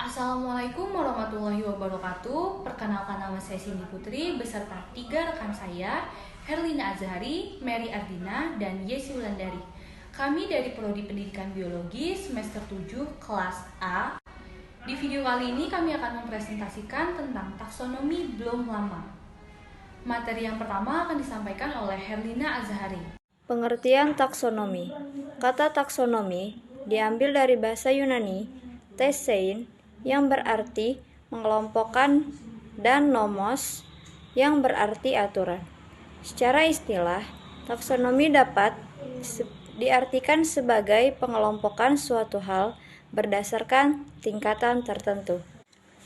Assalamualaikum warahmatullahi wabarakatuh. Perkenalkan, nama saya Cindy Putri beserta 3 rekan saya, Herlina Azhari, Mary Ardina, dan Yesi Wulandari. Kami dari Prodi Pendidikan Biologi semester 7 kelas A. Di video kali ini kami akan mempresentasikan tentang taksonomi belum lama. Materi yang pertama akan disampaikan oleh Herlina Azhari. Pengertian taksonomi. Kata taksonomi diambil dari bahasa Yunani tesein yang berarti mengelompokkan dan nomos yang berarti aturan. Secara istilah, taksonomi dapat diartikan sebagai pengelompokan suatu hal berdasarkan tingkatan tertentu.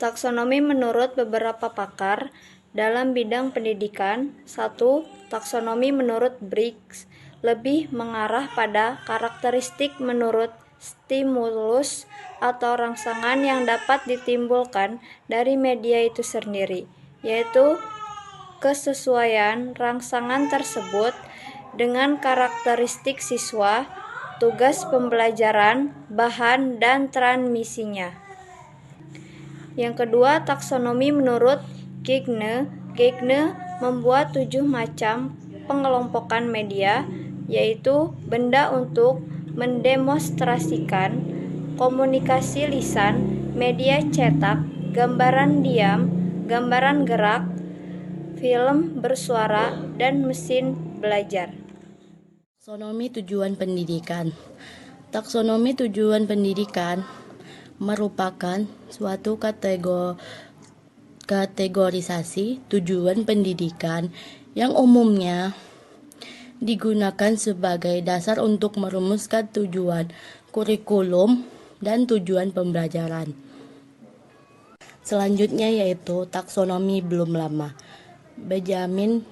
Taksonomi menurut beberapa pakar dalam bidang pendidikan. 1. Taksonomi menurut Briggs lebih mengarah pada karakteristik menurut stimulus atau rangsangan yang dapat ditimbulkan dari media itu sendiri, yaitu kesesuaian rangsangan tersebut dengan karakteristik siswa, tugas pembelajaran, bahan, dan transmisinya. Yang kedua, taksonomi menurut Geigne membuat 7 macam pengelompokan media, yaitu benda untuk mendemonstrasikan, komunikasi lisan, media cetak, gambaran diam, gambaran gerak, film bersuara, dan mesin belajar. Taksonomi tujuan pendidikan. Taksonomi tujuan pendidikan merupakan suatu kategorisasi tujuan pendidikan yang umumnya digunakan sebagai dasar untuk merumuskan tujuan kurikulum dan tujuan pembelajaran. Selanjutnya yaitu taksonomi belum lama. Benjamin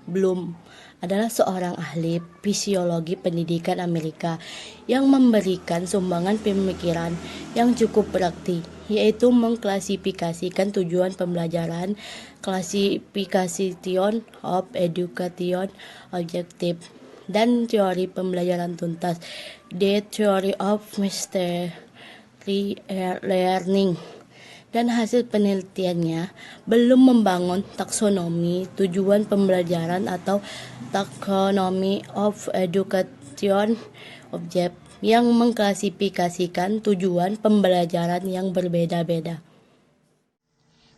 Bloom adalah seorang ahli fisiologi pendidikan Amerika yang memberikan sumbangan pemikiran yang cukup berarti, yaitu mengklasifikasikan tujuan pembelajaran, classification of education objective, dan teori pembelajaran tuntas, the theory of mystery learning. Dan hasil penelitiannya belum membangun taksonomi tujuan pembelajaran atau taxonomy of education object yang mengklasifikasikan tujuan pembelajaran yang berbeda-beda.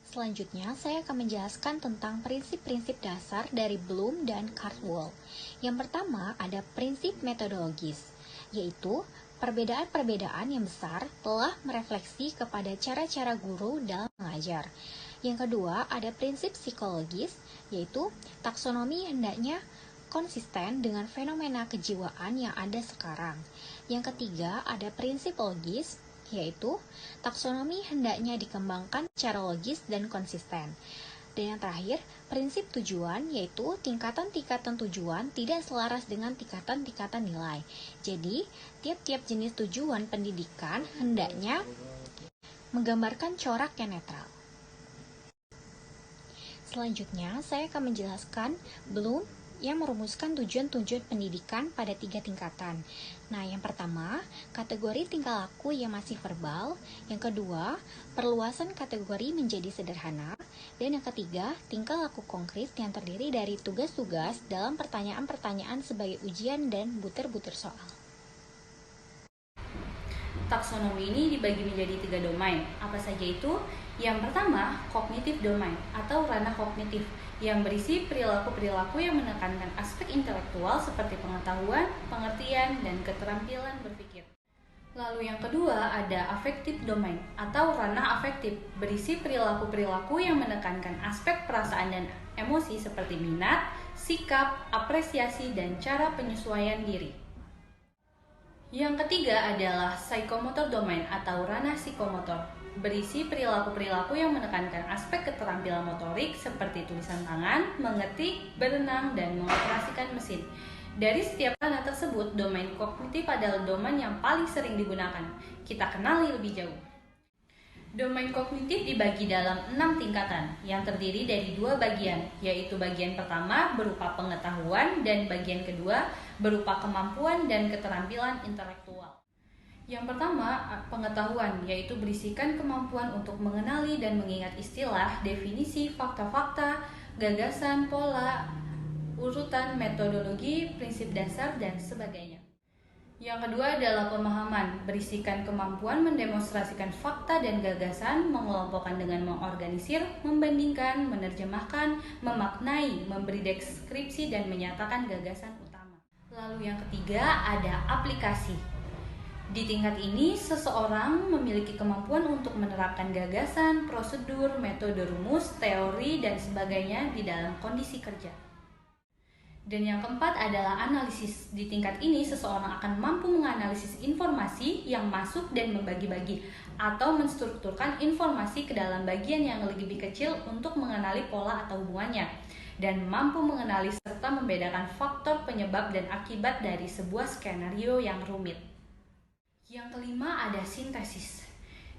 Selanjutnya, saya akan menjelaskan tentang prinsip-prinsip dasar dari Bloom dan Cardwell. Yang pertama, ada prinsip metodologis, yaitu perbedaan-perbedaan yang besar telah merefleksi kepada cara-cara guru dalam mengajar. Yang kedua, ada prinsip psikologis, yaitu taksonomi hendaknya konsisten dengan fenomena kejiwaan yang ada sekarang. Yang ketiga, ada prinsip logis, yaitu taksonomi hendaknya dikembangkan secara logis dan konsisten. Dan yang terakhir, prinsip tujuan, yaitu tingkatan-tingkatan tujuan tidak selaras dengan tingkatan-tingkatan nilai. Jadi, tiap-tiap jenis tujuan pendidikan hendaknya menggambarkan corak yang netral. Selanjutnya, saya akan menjelaskan Bloom yang merumuskan tujuan-tujuan pendidikan pada 3 tingkatan. Nah, yang pertama, kategori tingkah laku yang masih verbal. Yang kedua, perluasan kategori menjadi sederhana. Dan yang ketiga, tingkah laku konkret yang terdiri dari tugas-tugas dalam pertanyaan-pertanyaan sebagai ujian dan butir-butir soal. Taksonomi ini dibagi menjadi 3 domain. Apa saja itu? Yang pertama, kognitif domain atau ranah kognitif yang berisi perilaku-perilaku yang menekankan aspek intelektual seperti pengetahuan, pengertian, dan keterampilan berpikir. Lalu yang kedua ada affective domain atau ranah afektif, berisi perilaku-perilaku yang menekankan aspek perasaan dan emosi seperti minat, sikap, apresiasi, dan cara penyesuaian diri. Yang ketiga adalah psychomotor domain atau ranah psikomotor, berisi perilaku-perilaku yang menekankan aspek keterampilan motorik seperti tulisan tangan, mengetik, berenang, dan mengoperasikan mesin. Dari setiap ranah tersebut, domain kognitif adalah domain yang paling sering digunakan. Kita kenali lebih jauh. Domain kognitif dibagi dalam 6 tingkatan yang terdiri dari 2 bagian, yaitu bagian pertama berupa pengetahuan dan bagian kedua berupa kemampuan dan keterampilan intelektual. Yang pertama, pengetahuan, yaitu berisikan kemampuan untuk mengenali dan mengingat istilah, definisi, fakta-fakta, gagasan, pola, urutan, metodologi, prinsip dasar, dan sebagainya. Yang kedua adalah pemahaman, berisikan kemampuan mendemonstrasikan fakta dan gagasan, mengelompokkan dengan mengorganisir, membandingkan, menerjemahkan, memaknai, memberi deskripsi, dan menyatakan gagasan utama. Lalu yang ketiga ada aplikasi. Di tingkat ini, seseorang memiliki kemampuan untuk menerapkan gagasan, prosedur, metode rumus, teori, dan sebagainya di dalam kondisi kerja. Dan yang keempat adalah analisis. Di tingkat ini, seseorang akan mampu menganalisis informasi yang masuk dan membagi-bagi atau menstrukturkan informasi ke dalam bagian yang lebih kecil untuk mengenali pola atau hubungannya, dan mampu mengenali serta membedakan faktor penyebab dan akibat dari sebuah skenario yang rumit. Yang kelima ada sintesis.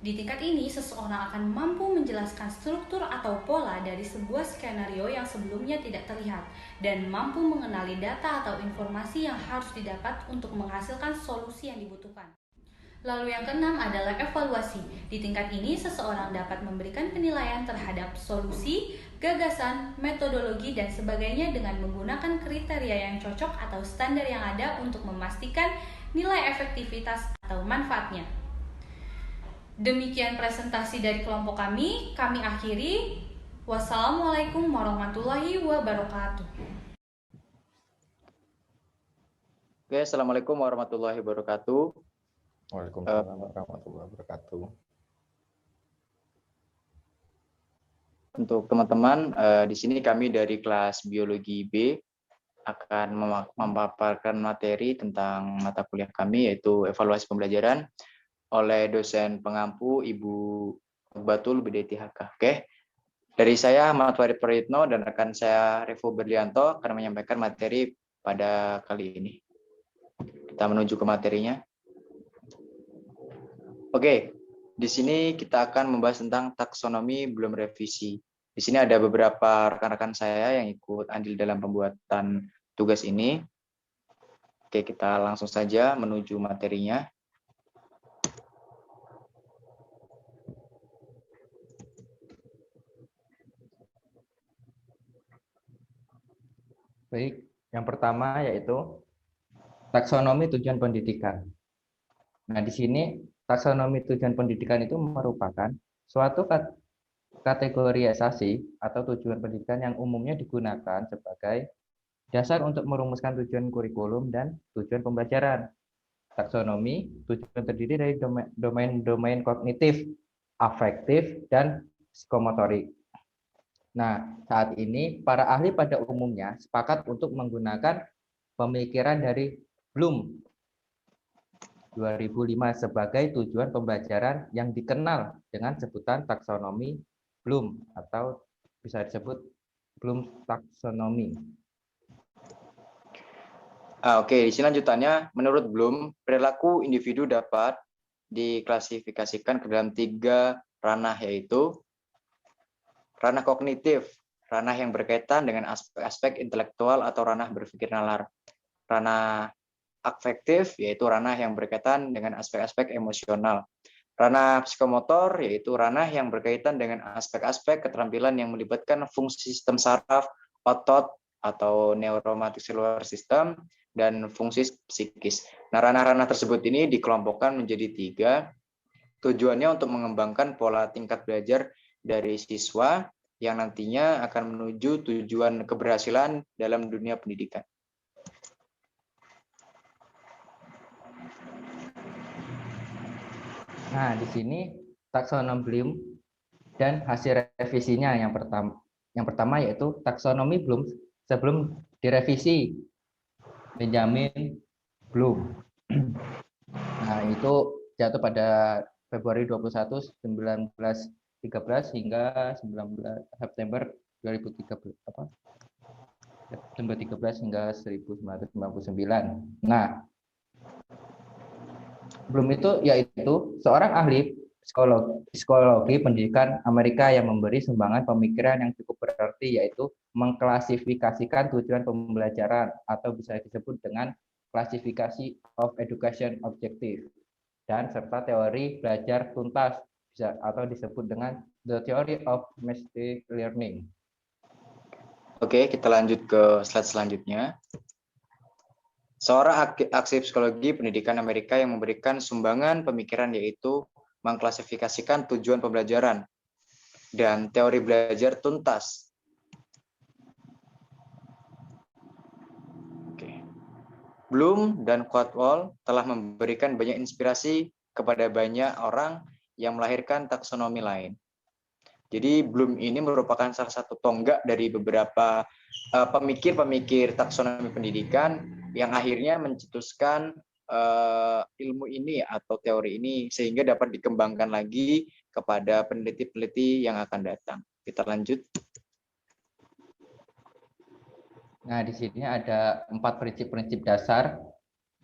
Di tingkat ini, seseorang akan mampu menjelaskan struktur atau pola dari sebuah skenario yang sebelumnya tidak terlihat dan mampu mengenali data atau informasi yang harus didapat untuk menghasilkan solusi yang dibutuhkan. Lalu yang keenam adalah evaluasi. Di tingkat ini, seseorang dapat memberikan penilaian terhadap solusi, gagasan, metodologi, dan sebagainya dengan menggunakan kriteria yang cocok atau standar yang ada untuk memastikan nilai efektivitas atau manfaatnya. Demikian presentasi dari kelompok kami akhiri. Wassalamualaikum warahmatullahi wabarakatuh. Oke, Assalamualaikum warahmatullahi wabarakatuh. Waalaikumsalam warahmatullahi wabarakatuh. Untuk teman-teman, di sini kami dari kelas Biologi B akan memaparkan materi tentang mata kuliah kami, yaitu evaluasi pembelajaran oleh dosen pengampu Ibu Batul Bideti HK. Oke, dari saya Ahmad Farid Prayitno dan rekan saya Revo Berlianto akan menyampaikan materi pada kali ini. Kita menuju ke materinya. Oke, di sini kita akan membahas tentang taksonomi belum revisi. Di sini ada beberapa rekan-rekan saya yang ikut andil dalam pembuatan tugas ini. Oke, kita langsung saja menuju materinya. Baik, yang pertama yaitu taksonomi tujuan pendidikan. Nah, di sini taksonomi tujuan pendidikan itu merupakan suatu kategorisasi atau tujuan pendidikan yang umumnya digunakan sebagai dasar untuk merumuskan tujuan kurikulum dan tujuan pembelajaran. Taksonomi tujuan terdiri dari domain-domain kognitif, afektif, dan psikomotorik. Nah, saat ini para ahli pada umumnya sepakat untuk menggunakan pemikiran dari Bloom 2005 sebagai tujuan pembelajaran yang dikenal dengan sebutan taksonomi Bloom atau bisa disebut Bloom taksonomi. Oke, di sini lanjutannya, menurut Bloom, perilaku individu dapat diklasifikasikan ke dalam 3 ranah, yaitu ranah kognitif, ranah yang berkaitan dengan aspek-aspek intelektual atau ranah berpikir nalar. Ranah afektif, yaitu ranah yang berkaitan dengan aspek-aspek emosional. Ranah psikomotor, yaitu ranah yang berkaitan dengan aspek-aspek keterampilan yang melibatkan fungsi sistem saraf, otot, atau neuromuscular system, dan fungsi psikis. Nah, ranah-ranah tersebut ini dikelompokkan menjadi 3. Tujuannya untuk mengembangkan pola tingkat belajar dari siswa yang nantinya akan menuju tujuan keberhasilan dalam dunia pendidikan. Nah, di sini taksonomi Bloom dan hasil revisinya yang pertama yaitu taksonomi Bloom sebelum direvisi Benjamin Bloom. Nah, itu jatuh pada Februari 21, 1913 hingga 19 September 2013 September 13 hingga 1999. Nah, Bloom itu yaitu seorang ahli psikologi pendidikan Amerika yang memberi sumbangan pemikiran yang cukup berarti, yaitu mengklasifikasikan tujuan pembelajaran atau bisa disebut dengan klasifikasi of education objective dan serta teori belajar tuntas atau disebut dengan the theory of machine learning. Oke, kita lanjut ke slide selanjutnya. Seorang aksi psikologi pendidikan Amerika yang memberikan sumbangan pemikiran yaitu mengklasifikasikan tujuan pembelajaran dan teori belajar tuntas. Oke. Bloom dan Caldwell telah memberikan banyak inspirasi kepada banyak orang yang melahirkan taksonomi lain. Jadi Bloom ini merupakan salah satu tonggak dari beberapa pemikir-pemikir taksonomi pendidikan yang akhirnya mencetuskan ilmu ini atau teori ini sehingga dapat dikembangkan lagi kepada peneliti-peneliti yang akan datang. Kita lanjut. Nah, di sini ada 4 prinsip-prinsip dasar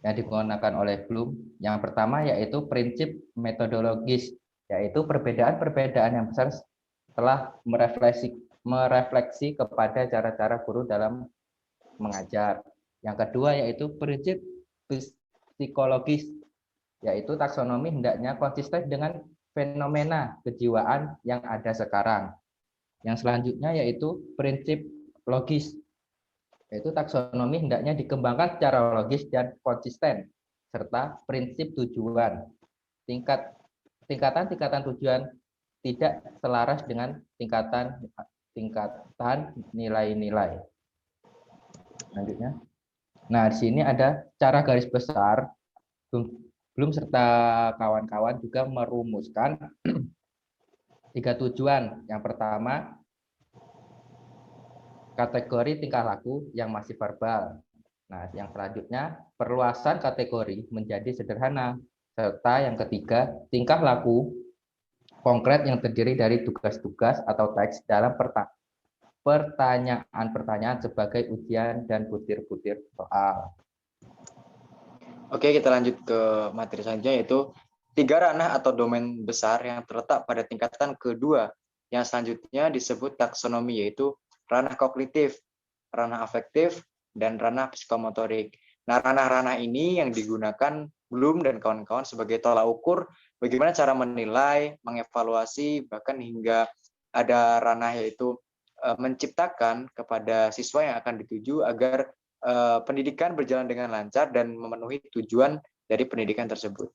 yang digunakan oleh Bloom. Yang pertama yaitu prinsip metodologis, yaitu perbedaan-perbedaan yang besar telah merefleksi kepada cara-cara guru dalam mengajar. Yang kedua yaitu prinsip psikologis, yaitu taksonomi hendaknya konsisten dengan fenomena kejiwaan yang ada sekarang. Yang selanjutnya yaitu prinsip logis, yaitu taksonomi hendaknya dikembangkan secara logis dan konsisten, serta prinsip tujuan. Tingkatan-tingkatan tujuan tidak selaras dengan tingkatan nilai-nilai. Selanjutnya. Nah, di sini ada cara garis besar. Bloom serta kawan-kawan juga merumuskan 3 tujuan. Yang pertama, kategori tingkah laku yang masih verbal. Nah, yang selanjutnya, perluasan kategori menjadi sederhana. Serta yang ketiga, tingkah laku konkret yang terdiri dari tugas-tugas atau teks dalam pertanyaan-pertanyaan sebagai ujian dan butir-butir soal. Oke, kita lanjut ke materi selanjutnya yaitu 3 ranah atau domain besar yang terletak pada tingkatan kedua yang selanjutnya disebut taksonomi, yaitu ranah kognitif, ranah afektif, dan ranah psikomotorik. Nah, ranah-ranah ini yang digunakan Bloom dan kawan-kawan sebagai tolak ukur bagaimana cara menilai, mengevaluasi, bahkan hingga ada ranah yaitu menciptakan kepada siswa yang akan dituju agar pendidikan berjalan dengan lancar dan memenuhi tujuan dari pendidikan tersebut.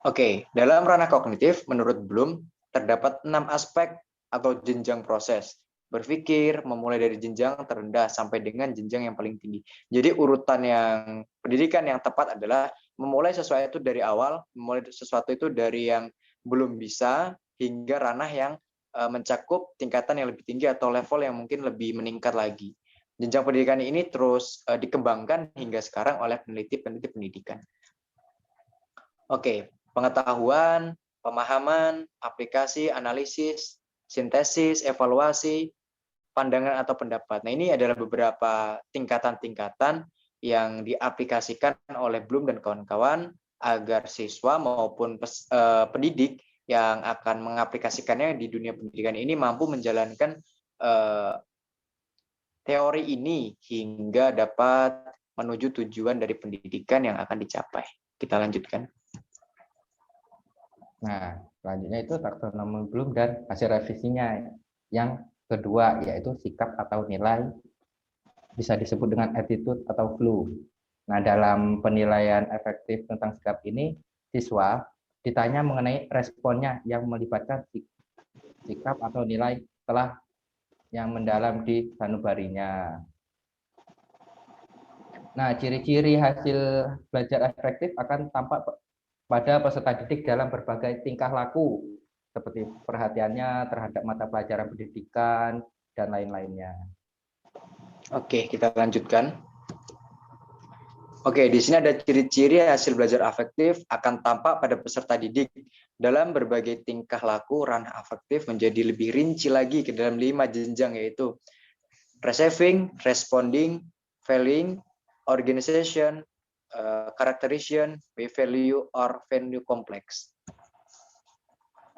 Oke, dalam ranah kognitif, menurut Bloom, terdapat 6 aspek atau jenjang proses. Berpikir, memulai dari jenjang terendah sampai dengan jenjang yang paling tinggi. Jadi urutan yang pendidikan yang tepat adalah memulai sesuatu dari awal, memulai sesuatu itu dari yang belum bisa hingga ranah yang mencakup tingkatan yang lebih tinggi atau level yang mungkin lebih meningkat lagi. Jenjang pendidikan ini terus dikembangkan hingga sekarang oleh peneliti-peneliti pendidikan. Oke, pengetahuan, pemahaman, aplikasi, analisis, sintesis, evaluasi, pandangan atau pendapat. Nah, ini adalah beberapa tingkatan-tingkatan yang diaplikasikan oleh Bloom dan kawan-kawan agar siswa maupun pendidik yang akan mengaplikasikannya di dunia pendidikan ini mampu menjalankan teori ini hingga dapat menuju tujuan dari pendidikan yang akan dicapai. Kita lanjutkan. Nah, selanjutnya itu taksonomi Bloom dan hasil revisinya. Yang kedua yaitu sikap atau nilai, bisa disebut dengan attitude atau clue. Nah, dalam penilaian efektif tentang sikap ini, siswa ditanya mengenai responnya yang melibatkan sikap atau nilai telah yang mendalam di sanubarinya. Nah, ciri-ciri hasil belajar efektif akan tampak pada peserta didik dalam berbagai tingkah laku, seperti perhatiannya terhadap mata pelajaran pendidikan, dan lain-lainnya. Oke, kita lanjutkan. Oke, di sini ada ciri-ciri hasil belajar afektif akan tampak pada peserta didik. Dalam berbagai tingkah laku, ranah afektif menjadi lebih rinci lagi ke dalam 5 jenjang, yaitu receiving, responding, valuing, organization, characterization, value, or venue complex.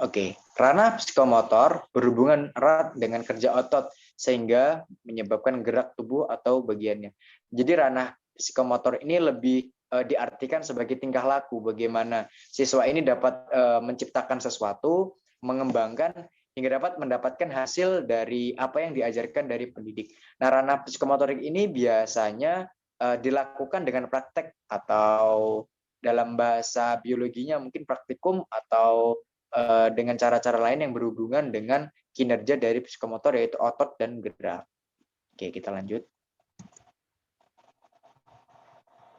Oke, ranah psikomotor berhubungan erat dengan kerja otot sehingga menyebabkan gerak tubuh atau bagiannya. Jadi ranah psikomotor ini lebih diartikan sebagai tingkah laku, bagaimana siswa ini dapat menciptakan sesuatu, mengembangkan hingga dapat mendapatkan hasil dari apa yang diajarkan dari pendidik. Nah, ranah psikomotorik ini biasanya dilakukan dengan praktek atau dalam bahasa biologinya mungkin praktikum atau dengan cara-cara lain yang berhubungan dengan kinerja dari psikomotor yaitu otot dan gerak. Oke, kita lanjut.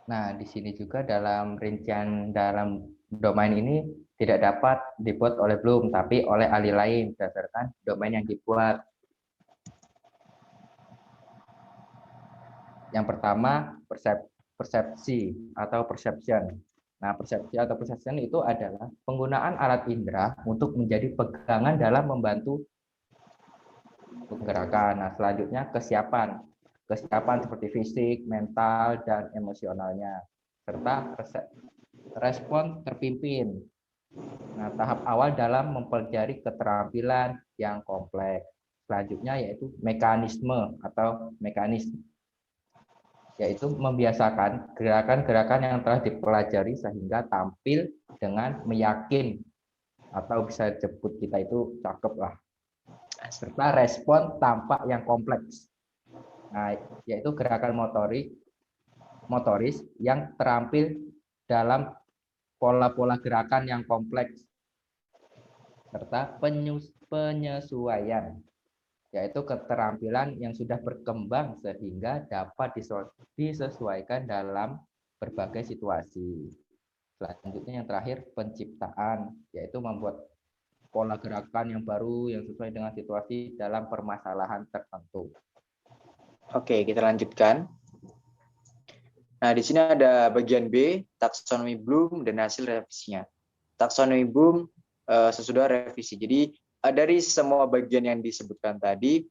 Nah, di sini juga dalam rincian dalam domain ini tidak dapat dibuat oleh Bloom, tapi oleh ahli lain berdasarkan domain yang dibuat. Yang pertama, persepsi atau perception. Nah, persepsi atau perception itu adalah penggunaan alat indera untuk menjadi pegangan dalam membantu gerakan. Nah, selanjutnya kesiapan. Kesiapan seperti fisik, mental, dan emosionalnya. Serta respon terpimpin. Nah, tahap awal dalam mempelajari keterampilan yang kompleks. Selanjutnya yaitu mekanisme atau mekanisme, yaitu membiasakan gerakan-gerakan yang telah dipelajari sehingga tampil dengan meyakin atau bisa disebut kita itu cakep lah. Serta respon tampak yang kompleks. Nah, yaitu gerakan motoris yang terampil dalam pola-pola gerakan yang kompleks, serta penyesuaian, yaitu keterampilan yang sudah berkembang sehingga dapat disesuaikan dalam berbagai situasi. Selanjutnya yang terakhir penciptaan, yaitu membuat pola gerakan yang baru yang sesuai dengan situasi dalam permasalahan tertentu. Oke, kita lanjutkan. Nah, di sini ada bagian B, taksonomi Bloom dan hasil revisinya. Taksonomi Bloom sesudah revisi. Jadi dari semua bagian yang disebutkan tadi,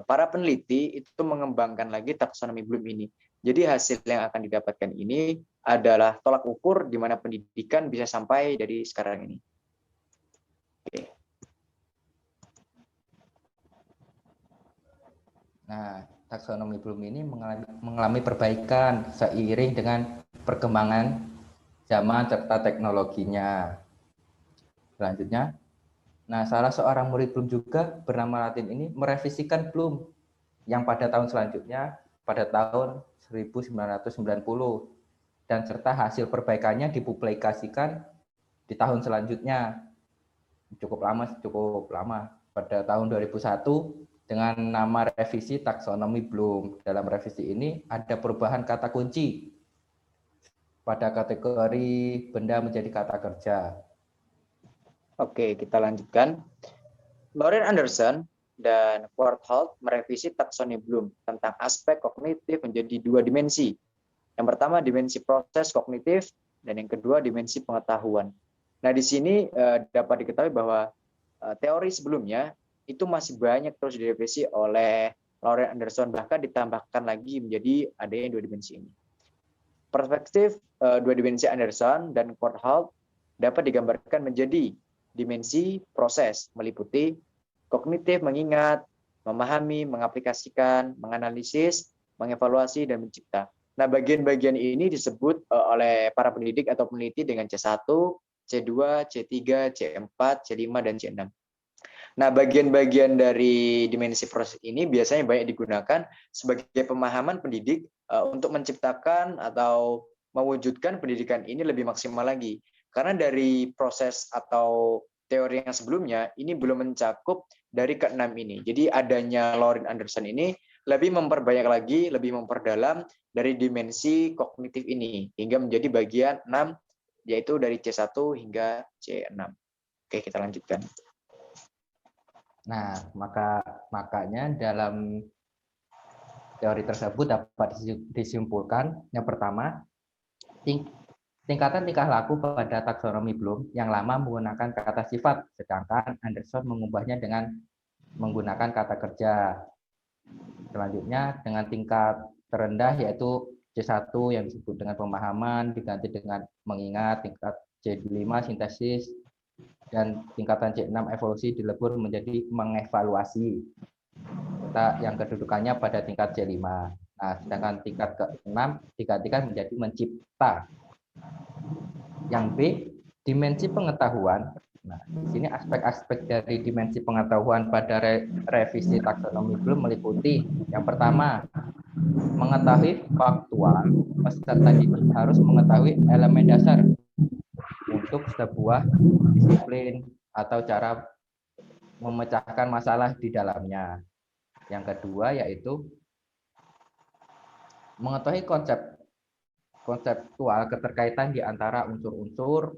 para peneliti itu mengembangkan lagi taksonomi Bloom ini. Jadi hasil yang akan didapatkan ini adalah tolak ukur di mana pendidikan bisa sampai dari sekarang ini. Oke. Nah, taksonomi Bloom ini mengalami perbaikan seiring dengan perkembangan zaman serta teknologinya. Selanjutnya, nah salah seorang murid Bloom juga bernama latin ini merevisikan Bloom yang pada tahun selanjutnya, pada tahun 1990, dan serta hasil perbaikannya dipublikasikan di tahun selanjutnya. Cukup lama, pada tahun 2001, dengan nama revisi taksonomi Bloom. Dalam revisi ini ada perubahan kata kunci pada kategori benda menjadi kata kerja. Oke, kita lanjutkan. Lauren Anderson dan Courtholt merevisi taksonomi Bloom tentang aspek kognitif menjadi 2 dimensi. Yang pertama dimensi proses kognitif dan yang kedua dimensi pengetahuan. Nah, di sini dapat diketahui bahwa teori sebelumnya itu masih banyak terus direvisi oleh Lauren Anderson, bahkan ditambahkan lagi menjadi adanya 2 dimensi ini. Perspektif 2 dimensi Anderson dan Courtholt dapat digambarkan menjadi dimensi proses, meliputi kognitif, mengingat, memahami, mengaplikasikan, menganalisis, mengevaluasi, dan mencipta. Nah, bagian-bagian ini disebut oleh para pendidik atau peneliti dengan C1, C2, C3, C4, C5, dan C6. Nah, bagian-bagian dari dimensi proses ini biasanya banyak digunakan sebagai pemahaman pendidik untuk menciptakan atau mewujudkan pendidikan ini lebih maksimal lagi. Karena dari proses atau teori yang sebelumnya ini belum mencakup dari ke-6 ini. Jadi adanya Lauren Anderson ini lebih memperbanyak lagi, lebih memperdalam dari dimensi kognitif ini hingga menjadi bagian 6, yaitu dari C1 hingga C6. Oke, kita lanjutkan. Nah, makanya dalam teori tersebut dapat disimpulkan yang pertama, tingkatan tingkah laku pada taksonomi Bloom yang lama menggunakan kata sifat, sedangkan Anderson mengubahnya dengan menggunakan kata kerja. Selanjutnya dengan tingkat terendah yaitu C1 yang disebut dengan pemahaman diganti dengan mengingat, tingkat C5 sintesis, dan tingkatan C6 evolusi dilebur menjadi mengevaluasi. Yang kedudukannya pada tingkat C5. Nah, sedangkan tingkat ke-6 digantikan menjadi mencipta. Yang B, dimensi pengetahuan. Nah, di sini aspek-aspek dari dimensi pengetahuan pada revisi taksonomi Bloom meliputi yang pertama, mengetahui faktual. Peserta didik harus mengetahui elemen dasar untuk sebuah disiplin atau cara memecahkan masalah di dalamnya. Yang kedua yaitu mengetahui konseptual keterkaitan di antara unsur-unsur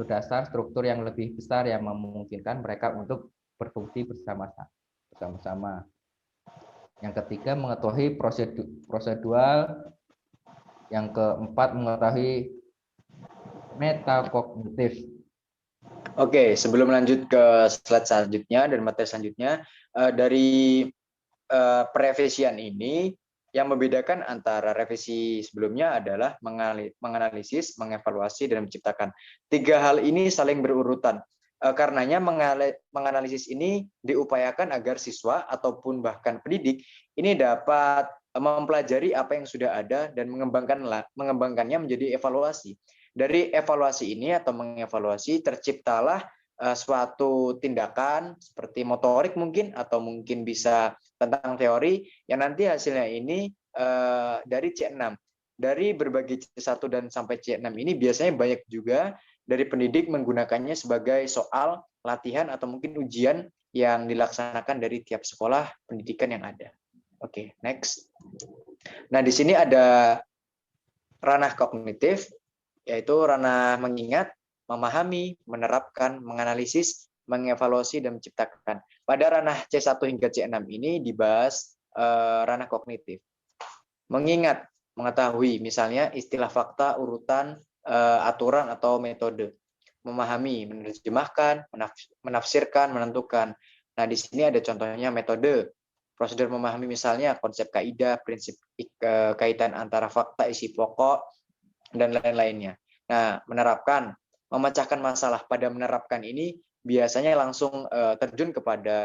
dasar struktur yang lebih besar yang memungkinkan mereka untuk berfungsi bersama-sama. Yang ketiga mengetahui prosedural. Yang keempat mengetahui metakognitif. Oke, sebelum lanjut ke slide selanjutnya dan materi selanjutnya, dari perevisian ini yang membedakan antara revisi sebelumnya adalah menganalisis, mengevaluasi, dan menciptakan. Tiga hal ini saling berurutan. Karenanya menganalisis ini diupayakan agar siswa ataupun bahkan pendidik ini dapat mempelajari apa yang sudah ada dan mengembangkannya menjadi evaluasi. Dari evaluasi ini atau mengevaluasi terciptalah suatu tindakan seperti motorik mungkin atau mungkin bisa tentang teori yang nanti hasilnya ini dari C6. Dari berbagai C1 dan sampai C6 ini biasanya banyak juga dari pendidik menggunakannya sebagai soal latihan atau mungkin ujian yang dilaksanakan dari tiap sekolah pendidikan yang ada. Oke, next. Nah, di sini ada ranah kognitif, yaitu ranah mengingat, memahami, menerapkan, menganalisis, mengevaluasi, dan menciptakan. Pada ranah C1 hingga C6 ini dibahas ranah kognitif. Mengingat, mengetahui, misalnya istilah fakta, urutan, aturan, atau metode. Memahami, menerjemahkan, menafsirkan, menentukan. Nah, di sini ada contohnya metode. Prosedur memahami misalnya konsep kaidah, prinsip kaitan antara fakta, isi pokok, dan lain-lainnya. Nah, menerapkan, memecahkan masalah. Pada menerapkan ini biasanya langsung terjun kepada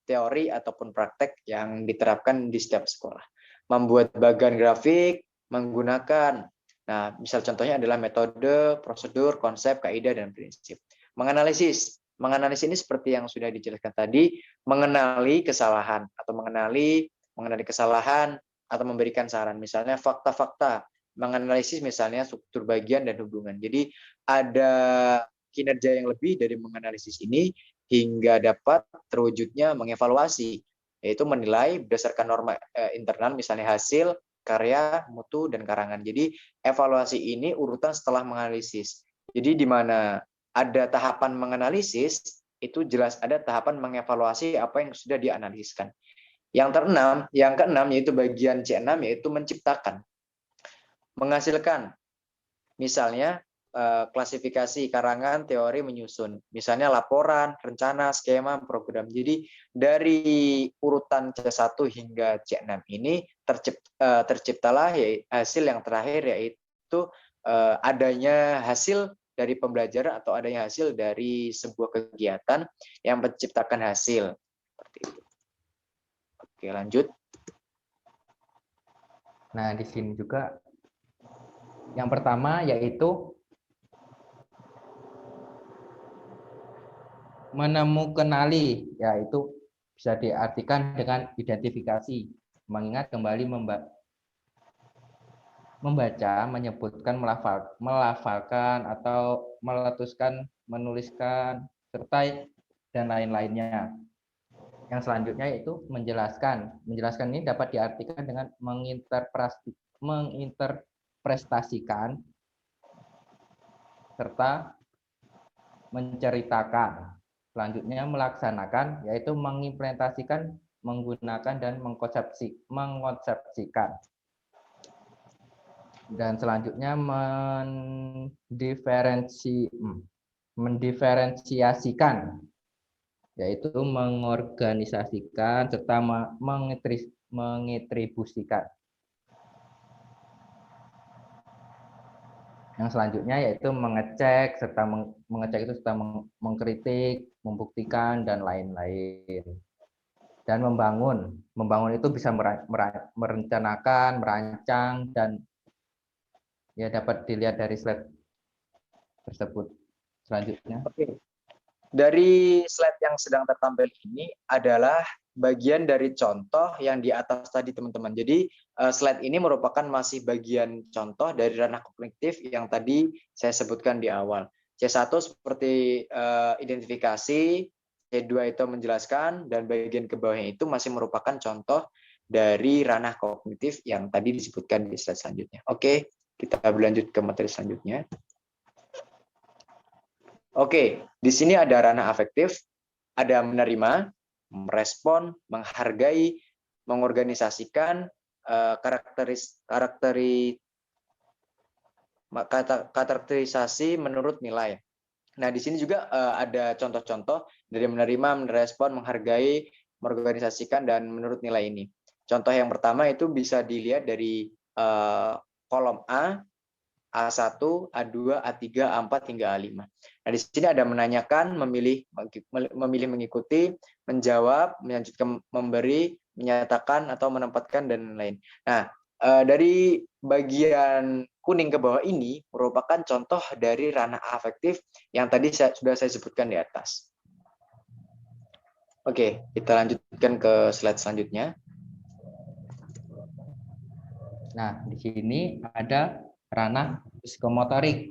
teori ataupun praktek yang diterapkan di setiap sekolah. Membuat bagan grafik menggunakan, nah, misal contohnya adalah metode, prosedur, konsep, kaidah, dan prinsip. Menganalisis ini seperti yang sudah dijelaskan tadi, mengenali kesalahan atau mengenali kesalahan atau memberikan saran. Misalnya fakta-fakta, menganalisis misalnya struktur bagian dan hubungan. Jadi ada kinerja yang lebih dari menganalisis ini hingga dapat terwujudnya mengevaluasi, yaitu menilai berdasarkan norma internal misalnya hasil, karya, mutu, dan karangan. Jadi evaluasi ini urutan setelah menganalisis. Jadi di mana ada tahapan menganalisis, itu jelas ada tahapan mengevaluasi apa yang sudah dianalisiskan. Yang keenam yaitu bagian C6 yaitu menciptakan. Menghasilkan. Misalnya klasifikasi, karangan, teori, menyusun. Misalnya laporan, rencana, skema, program. Jadi dari urutan C1 hingga C6 ini terciptalah hasil yang terakhir yaitu adanya hasil dari pembelajaran atau adanya hasil dari sebuah kegiatan yang menciptakan hasil. Seperti itu. Oke, lanjut. Nah, di sini juga yang pertama yaitu menemukenali, yaitu bisa diartikan dengan identifikasi, mengingat kembali membaca, menyebutkan, melafalkan, atau meletuskan, menuliskan, serta dan lain-lainnya. Yang selanjutnya yaitu menjelaskan. Menjelaskan ini dapat diartikan dengan menginterpretasikan serta menceritakan. Selanjutnya melaksanakan, yaitu mengimplementasikan, menggunakan, dan mengkonsepsikan. Dan selanjutnya mendiferensiasikan, yaitu mengorganisasikan serta mengitribusikan. Yang selanjutnya yaitu mengecek itu serta mengkritik, membuktikan, dan lain-lain. dan membangun. Membangun itu bisa merencanakan, merancang, dan ya dapat dilihat dari slide tersebut. Selanjutnya. Oke. Dari slide yang sedang tertampil ini adalah bagian dari contoh yang di atas tadi teman-teman. Jadi slide ini merupakan masih bagian contoh dari ranah kognitif yang tadi saya sebutkan di awal. C1 seperti identifikasi, C2 itu menjelaskan, dan bagian ke bawahnya itu masih merupakan contoh dari ranah kognitif yang tadi disebutkan di slide selanjutnya. Oke, kita berlanjut ke materi selanjutnya. Oke, di sini ada ranah afektif, ada menerima, merespon, menghargai, mengorganisasikan, karakterisasi menurut nilai. Nah, di sini juga ada contoh-contoh dari menerima, merespon, menghargai, mengorganisasikan, dan menurut nilai ini. Contoh yang pertama itu bisa dilihat dari kolom A, A1, A2, A3, A4 hingga A5. Nah, di sini ada menanyakan, memilih mengikuti, menjawab, melanjutkan memberi, menyatakan atau menempatkan dan lain-lain. Nah, dari bagian kuning ke bawah ini merupakan contoh dari ranah afektif yang tadi sudah saya sebutkan di atas. Oke, kita lanjutkan ke slide selanjutnya. Nah, di sini ada ranah psikomotorik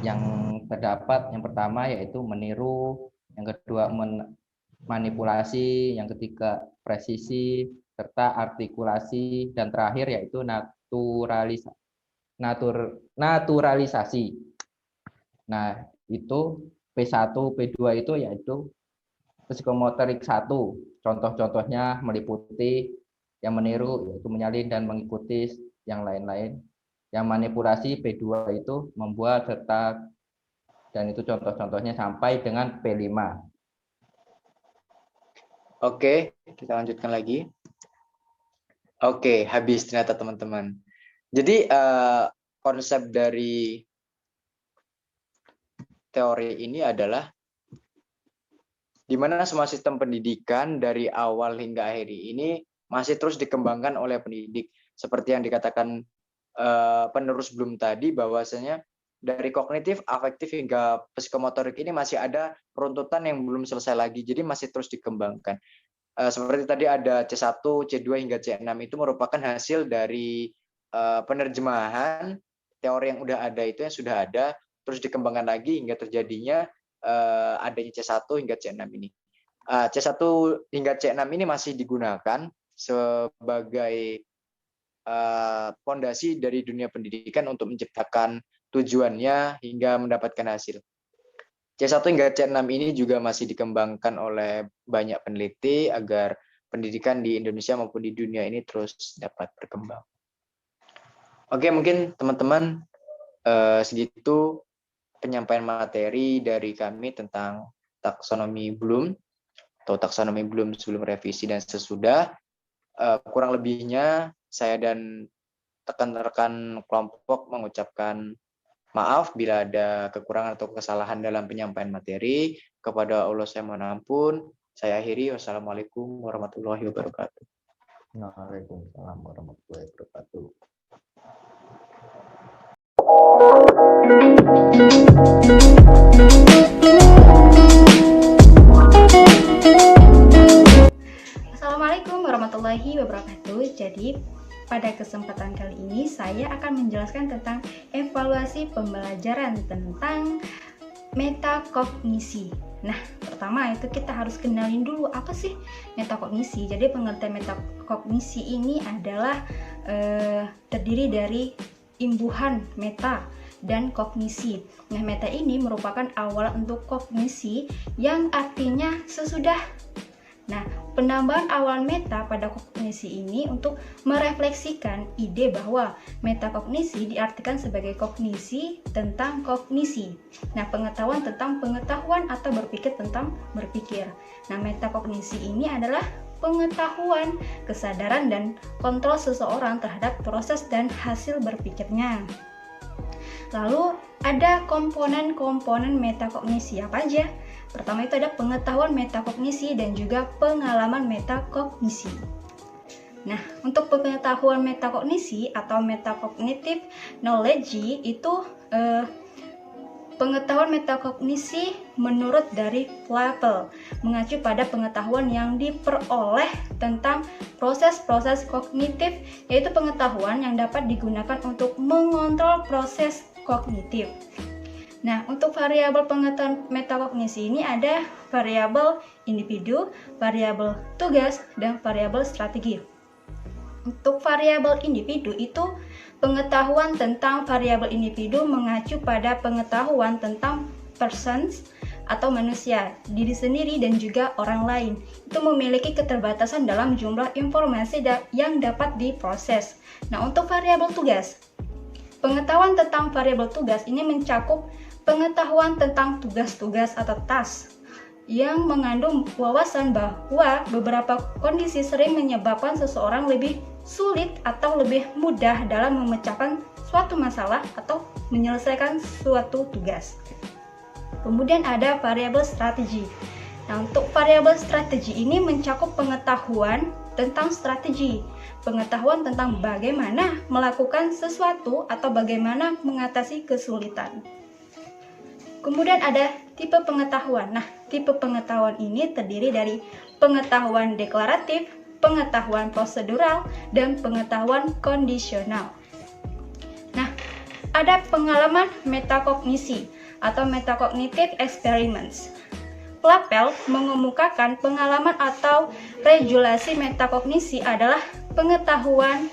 yang terdapat. Yang pertama yaitu meniru, yang kedua manipulasi, yang ketiga presisi, serta artikulasi, dan terakhir yaitu naturalisasi. Nah, itu P1, P2 itu yaitu psikomotorik 1. Contoh-contohnya meliputi yang meniru yaitu menyalin dan mengikuti yang lain-lain. Yang manipulasi P2 itu membuat serta, dan itu contoh-contohnya sampai dengan P5. Oke, kita lanjutkan lagi. Oke, habis ternyata teman-teman. Jadi konsep dari teori ini adalah di mana semua sistem pendidikan dari awal hingga akhir ini masih terus dikembangkan oleh pendidik. Seperti yang dikatakan penerus Bloom tadi, bahwasanya dari kognitif, afektif hingga psikomotorik ini masih ada peruntutan yang belum selesai lagi, jadi masih terus dikembangkan. Seperti tadi ada C1, C2 hingga C6 itu merupakan hasil dari penerjemahan teori yang udah ada, itu yang sudah ada terus dikembangkan lagi hingga terjadinya adanya C1 hingga C6 ini. C1 hingga C6 ini masih digunakan sebagai fondasi dari dunia pendidikan untuk menciptakan tujuannya hingga mendapatkan hasil. C1 hingga C6 ini juga masih dikembangkan oleh banyak peneliti agar pendidikan di Indonesia maupun di dunia ini terus dapat berkembang. Oke, mungkin teman-teman segitu penyampaian materi dari kami tentang taksonomi Bloom atau taksonomi Bloom sebelum revisi dan sesudah. Kurang lebihnya saya dan rekan-rekan kelompok mengucapkan maaf bila ada kekurangan atau kesalahan dalam penyampaian materi. Kepada Allah saya mohon ampun. Saya akhiri. Wassalamualaikum warahmatullahi wabarakatuh. Waalaikumsalam warahmatullahi wabarakatuh. Assalamualaikum warahmatullahi wabarakatuh. Jadi pada kesempatan kali ini saya akan menjelaskan tentang evaluasi pembelajaran tentang metakognisi. Nah, pertama itu kita harus kenalin dulu apa sih metakognisi. Jadi pengertian metakognisi ini adalah terdiri dari imbuhan meta dan kognisi. Nah, meta ini merupakan awal untuk kognisi yang artinya sesudah. Nah, penambahan awal meta pada kognisi ini untuk merefleksikan ide bahwa metakognisi diartikan sebagai kognisi tentang kognisi. Nah, pengetahuan tentang pengetahuan atau berpikir tentang berpikir. Nah, metakognisi ini adalah pengetahuan, kesadaran, dan kontrol seseorang terhadap proses dan hasil berpikirnya. Lalu ada komponen-komponen metakognisi apa aja? Pertama itu ada pengetahuan metakognisi dan juga pengalaman metakognisi. Nah, untuk pengetahuan metakognisi atau metacognitive knowledge itu pengetahuan metakognisi menurut dari Flavel mengacu pada pengetahuan yang diperoleh tentang proses-proses kognitif, yaitu pengetahuan yang dapat digunakan untuk mengontrol proses kognitif. Nah, untuk variabel pengetahuan metakognisi ini ada variabel individu, variabel tugas, dan variabel strategi. Untuk variabel individu itu pengetahuan tentang variabel individu mengacu pada pengetahuan tentang persons atau manusia, diri sendiri dan juga orang lain. Itu memiliki keterbatasan dalam jumlah informasi yang dapat diproses. Nah, untuk variabel tugas, pengetahuan tentang variabel tugas ini mencakup pengetahuan tentang tugas-tugas atau task yang mengandung wawasan bahwa beberapa kondisi sering menyebabkan seseorang lebih sulit atau lebih mudah dalam memecahkan suatu masalah atau menyelesaikan suatu tugas. Kemudian ada variabel strategi. Nah, untuk variabel strategi ini mencakup pengetahuan tentang strategi, pengetahuan tentang bagaimana melakukan sesuatu atau bagaimana mengatasi kesulitan. Kemudian ada tipe pengetahuan. Nah, tipe pengetahuan ini terdiri dari pengetahuan deklaratif, pengetahuan prosedural, dan pengetahuan kondisional. Nah, ada pengalaman metakognisi atau metacognitive experiments. Flavel mengemukakan pengalaman atau regulasi metakognisi adalah pengaturan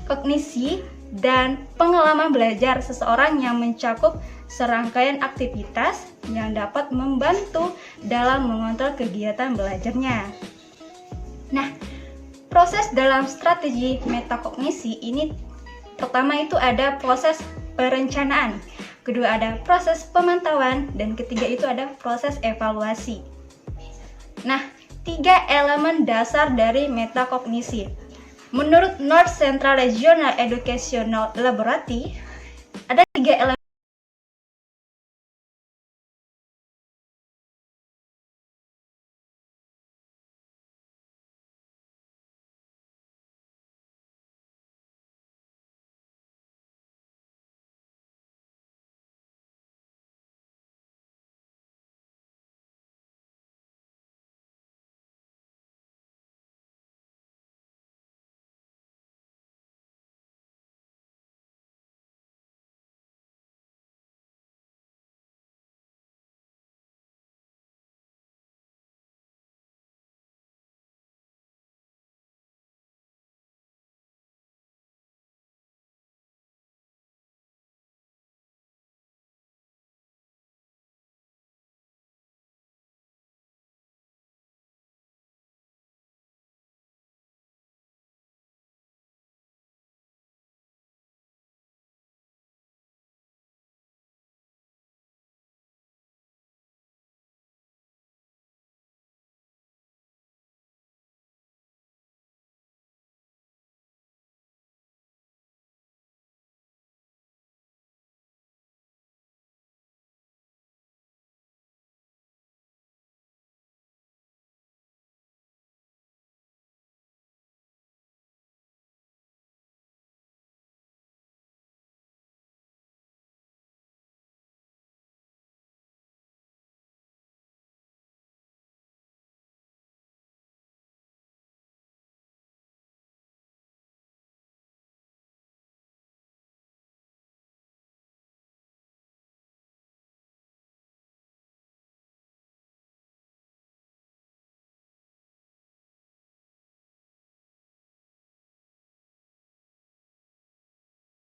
kognisi dan pengalaman belajar seseorang yang mencakup serangkaian aktivitas yang dapat membantu dalam mengontrol kegiatan belajarnya. Nah, proses dalam strategi metakognisi ini pertama itu ada proses perencanaan, kedua ada proses pemantauan, dan ketiga itu ada proses evaluasi. Nah, 3 elemen dasar dari metakognisi. Menurut North Central Regional Educational Laboratory, ada 3 elemen